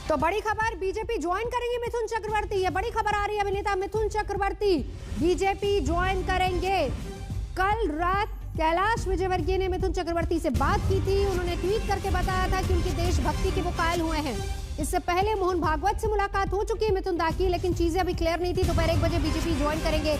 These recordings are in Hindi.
तो बड़ी खबर, बीजेपी ज्वाइन करेंगे मिथुन चक्रवर्ती। ये बड़ी खबर आ रही है, अभिनेता मिथुन चक्रवर्ती बीजेपी ज्वाइन करेंगे। कल रात कैलाश विजयवर्गीय ने मिथुन चक्रवर्ती से बात की थी। उन्होंने ट्वीट करके बताया था कि उनकी देशभक्ति के वो कायल हुए हैं। इससे पहले मोहन भागवत से मुलाकात हो चुकी है मिथुन दा की, लेकिन चीजें अभी क्लियर नहीं थी। दोपहर 1 बजे बीजेपी ज्वाइन करेंगे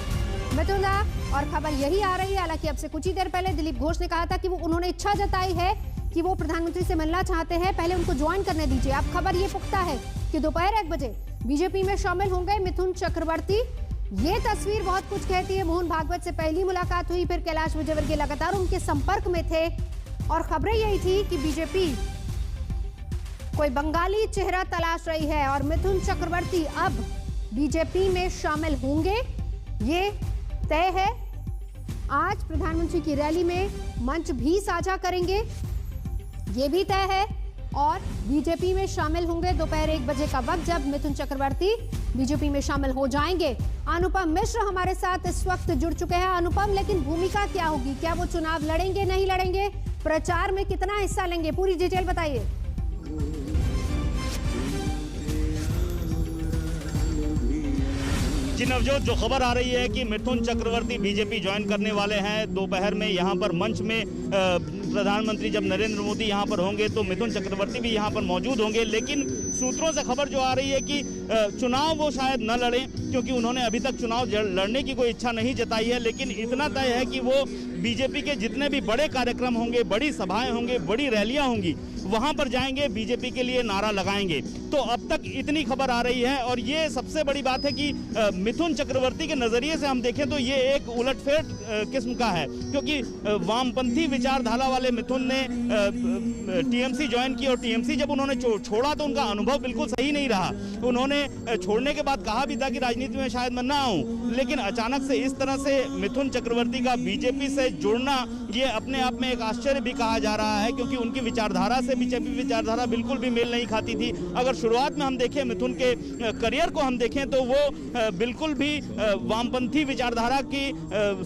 मिथुन दा, और खबर यही आ रही है। हालांकि अब से कुछ ही देर पहले दिलीप घोष ने कहा था कि उन्होंने इच्छा जताई है कि वो प्रधानमंत्री से मिलना चाहते हैं, पहले उनको ज्वाइन करने दीजिए। अब खबर ये पुख्ता है कि दोपहर 1 बजे बीजेपी में शामिल होंगे मिथुन चक्रवर्ती। ये तस्वीर बहुत कुछ कहती है। मोहन भागवत से पहली मुलाकात हुई, फिर कैलाश विजयवर्गीय लगातार उनके संपर्क में थे, और खबरें यही थी कि बीजेपी कोई बंगाली चेहरा तलाश रही है और मिथुन चक्रवर्ती अब बीजेपी में शामिल होंगे, ये तय है। आज प्रधानमंत्री की रैली में मंच भी साझा करेंगे, ये भी तय है, और बीजेपी में शामिल होंगे। दोपहर 1 बजे का वक्त जब मिथुन चक्रवर्ती बीजेपी में शामिल हो जाएंगे। अनुपम मिश्र हमारे साथ इस वक्त जुड़ चुके हैं। अनुपम, लेकिन भूमिका क्या होगी? क्या वो चुनाव लड़ेंगे, नहीं लड़ेंगे? प्रचार में कितना हिस्सा लेंगे? पूरी डिटेल बताइए। जी नवजोत, जो खबर आ रही है कि मिथुन चक्रवर्ती बीजेपी ज्वाइन करने वाले हैं, दोपहर में यहाँ पर मंच में प्रधानमंत्री जब नरेंद्र मोदी यहाँ पर होंगे तो मिथुन चक्रवर्ती भी यहाँ पर मौजूद होंगे। लेकिन सूत्रों से खबर जो आ रही है कि चुनाव वो शायद न लड़ें, क्योंकि उन्होंने अभी तक चुनाव लड़ने की कोई इच्छा नहीं जताई है। लेकिन इतना तय है कि वो बीजेपी के जितने भी बड़े कार्यक्रम होंगे, बड़ी सभाएं होंगी, बड़ी रैलियां होंगी, वहां पर जाएंगे, बीजेपी के लिए नारा लगाएंगे। तो अब तक इतनी खबर आ रही है। और ये सबसे बड़ी बात है कि मिथुन चक्रवर्ती के नजरिए से हम देखें तो ये एक उलटफेर किस्म का है, क्योंकि वामपंथी विचारधारा वाले मिथुन ने टीएमसी ज्वाइन की, और टीएमसी जब उन्होंने छोड़ा तो उनका अनुभव बिल्कुल सही नहीं रहा। उन्होंने छोड़ने के बाद कहा भी था कि राजनीति में शायद मैं ना आऊं, लेकिन अचानक से इस तरह से मिथुन चक्रवर्ती का बीजेपी से जुड़ना, ये अपने आप में एक आश्चर्य भी कहा जा रहा है, क्योंकि उनकी विचारधारा से बीजेपी विचारधारा बिल्कुल भी मेल नहीं खाती थी। अगर शुरुआत में हम देखें मिथुन के करियर को हम देखें तो वो बिल्कुल भी वामपंथी विचारधारा की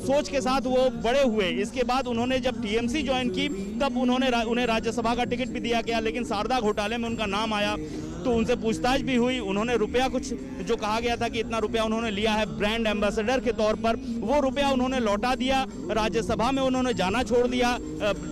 सोच के साथ वो बड़े हुए। इसके बाद उन्होंने जब टीएमसी ज्वाइन की तब उन्हें राज्यसभा का टिकट भी दिया गया, लेकिन शारदा घोटाले में उनका नाम आया तो उनसे पूछताछ भी हुई। उन्होंने रुपया, कुछ जो कहा गया था कि इतना रुपया उन्होंने लिया है ब्रांड एम्बेसडर के तौर पर, वो रुपया उन्होंने लौटा दिया। राज्यसभा में उन्होंने जाना छोड़ दिया।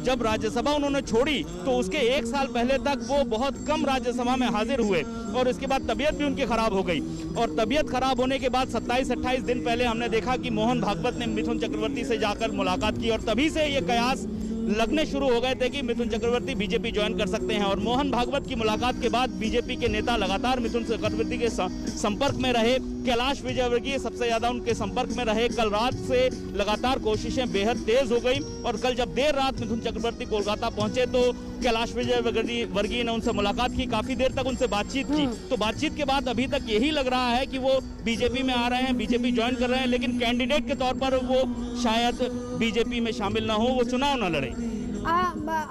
जब राज्यसभा उन्होंने छोड़ी तो उसके 1 साल पहले तक वो बहुत कम राज्यसभा में हाजिर हुए, और इसके बाद तबीयत भी उनकी खराब हो गई। और तबीयत खराब होने के बाद 27-28 दिन पहले हमने देखा कि मोहन भागवत ने मिथुन चक्रवर्ती से जाकर मुलाकात की, और तभी से ये कयास लगने शुरू हो गए थे कि मिथुन चक्रवर्ती बीजेपी ज्वाइन कर सकते हैं। और मोहन भागवत की मुलाकात के बाद बीजेपी के नेता लगातार मिथुन चक्रवर्ती के संपर्क में रहे। कैलाश विजयवर्गीय सबसे ज्यादा उनके संपर्क में रहे। कल रात से लगातार कोशिशें बेहद तेज हो गई, और कल जब देर रात मिथुन चक्रवर्ती कोलकाता पहुंचे तो कैलाश विजयवर्गीय ने उनसे मुलाकात की, काफी देर तक उनसे बातचीत की। तो बातचीत के बाद अभी तक यही लग रहा है कि वो बीजेपी में आ रहे हैं, बीजेपी ज्वाइन कर रहे हैं, लेकिन कैंडिडेट के तौर पर वो शायद बीजेपी में शामिल ना हो, वो चुनाव न लड़े।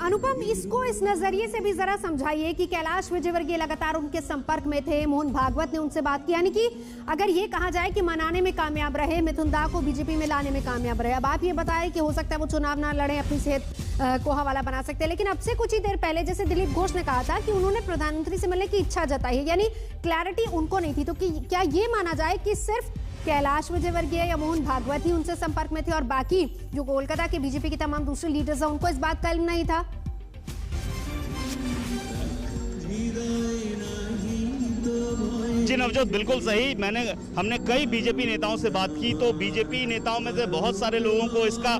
अनुपम, इसको इस नजरिए से भी जरा समझाइए कि कैलाश विजयवर्गीय लगातार उनके संपर्क में थे, मोहन भागवत ने उनसे बात की, यानी कि अगर ये कहा जाए कि मनाने में कामयाब रहे, मिथुन दा को बीजेपी में लाने में कामयाब रहे। अब आप ये बताएं कि हो सकता है वो चुनाव ना लड़े, अपनी सेहत को हवाला बना सकते हैं, लेकिन अब से कुछ ही देर पहले जैसे दिलीप घोष ने कहा था कि उन्होंने प्रधानमंत्री से मिलने की इच्छा जताई है, यानी क्लैरिटी उनको नहीं थी। तो क्या ये माना जाए कि सिर्फ कैलाश विजयवर्गीय या मोहन भागवत ही उनसे संपर्क में थे, और बाकी जो कोलकाता के बीजेपी के तमाम दूसरे लीडर्स हैं उनको इस बात का इल्म नहीं था? जी नवजोत, बिल्कुल सही। हमने कई बीजेपी नेताओं से बात की, तो बीजेपी नेताओं में से बहुत सारे लोगों को इसका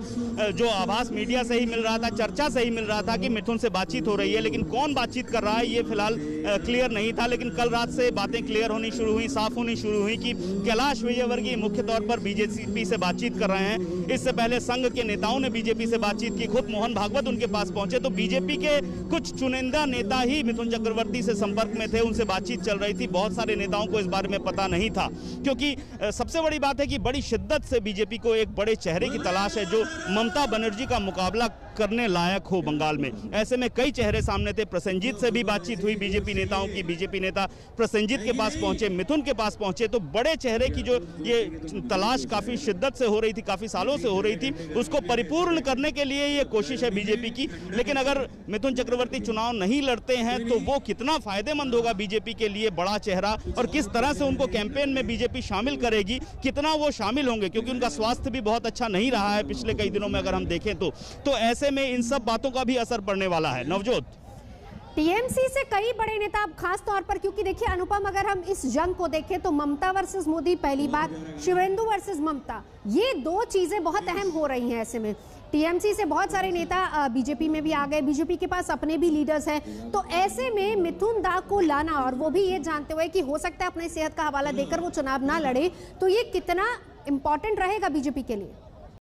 जो आभास मीडिया से ही मिल रहा था, चर्चा से ही मिल रहा था कि मिथुन से बातचीत हो रही है, लेकिन कौन बातचीत कर रहा है ये फिलहाल क्लियर नहीं था। लेकिन कल रात से बातें क्लियर होनी शुरू हुई, साफ होनी शुरू हुई कि कैलाश विजयवर्गीय मुख्य तौर पर बीजेपी से बातचीत कर रहे हैं। इससे पहले संघ के नेताओं ने बीजेपी से बातचीत की, खुद मोहन भागवत उनके पास पहुंचे। तो बीजेपी के कुछ चुनिंदा नेता ही मिथुन चक्रवर्ती से संपर्क में थे, उनसे बातचीत चल रही थी। बहुत सारे नेताओं को इस बारे में पता नहीं था, क्योंकि सबसे बड़ी बात है कि बड़ी शिद्दत से बीजेपी को एक बड़े चेहरे की तलाश है जो ममता बनर्जी का मुकाबला करने लायक हो बंगाल में। ऐसे में कई चेहरे सामने थे। प्रसेनजीत से भी बातचीत हुई बीजेपी नेताओं की, बीजेपी नेता प्रसेनजीत के पास पहुंचे, मिथुन के पास पहुंचे, तो बड़े चेहरे की जो ये तलाश काफी शिद्दत से हो रही थी, काफी सालों से हो रही थी, उसको परिपूर्ण करने के लिए ये कोशिश है बीजेपी की। लेकिन अगर मिथुन चक्रवर्ती चुनाव नहीं लड़ते हैं तो वो कितना फायदेमंद होगा बीजेपी के लिए, बड़ा चेहरा, और किस तरह से उनको कैंपेन में बीजेपी शामिल करेगी, कितना वो शामिल होंगे, क्योंकि उनका स्वास्थ्य भी बहुत अच्छा नहीं रहा है पिछले कई दिनों में अगर हम देखें तो ऐसे में इन सब बातों का भी असर पड़ने वाला है। नवजोत, टीएमसी से कई बड़े नेता, अब खास तौर पर क्योंकि देखिए अनुपम, अगर हम इस जंग को देखें तो ममता वर्सेस मोदी पहली बात, शिवेंदु वर्सेस ममता, ये दो चीजें बहुत अहम हो रही हैं। ऐसे में टीएमसी से बहुत सारे नेता बीजेपी में भी आ गए, बीजेपी के पास अपने भी लीडर्स हैं, तो ऐसे में मिथुन दा को लाना, और वो भी ये जानते हुए कि हो सकता है अपने सेहत का हवाला देकर वो चुनाव ना लड़े, तो ये कितना इंपॉर्टेंट रहेगा बीजेपी के लिए?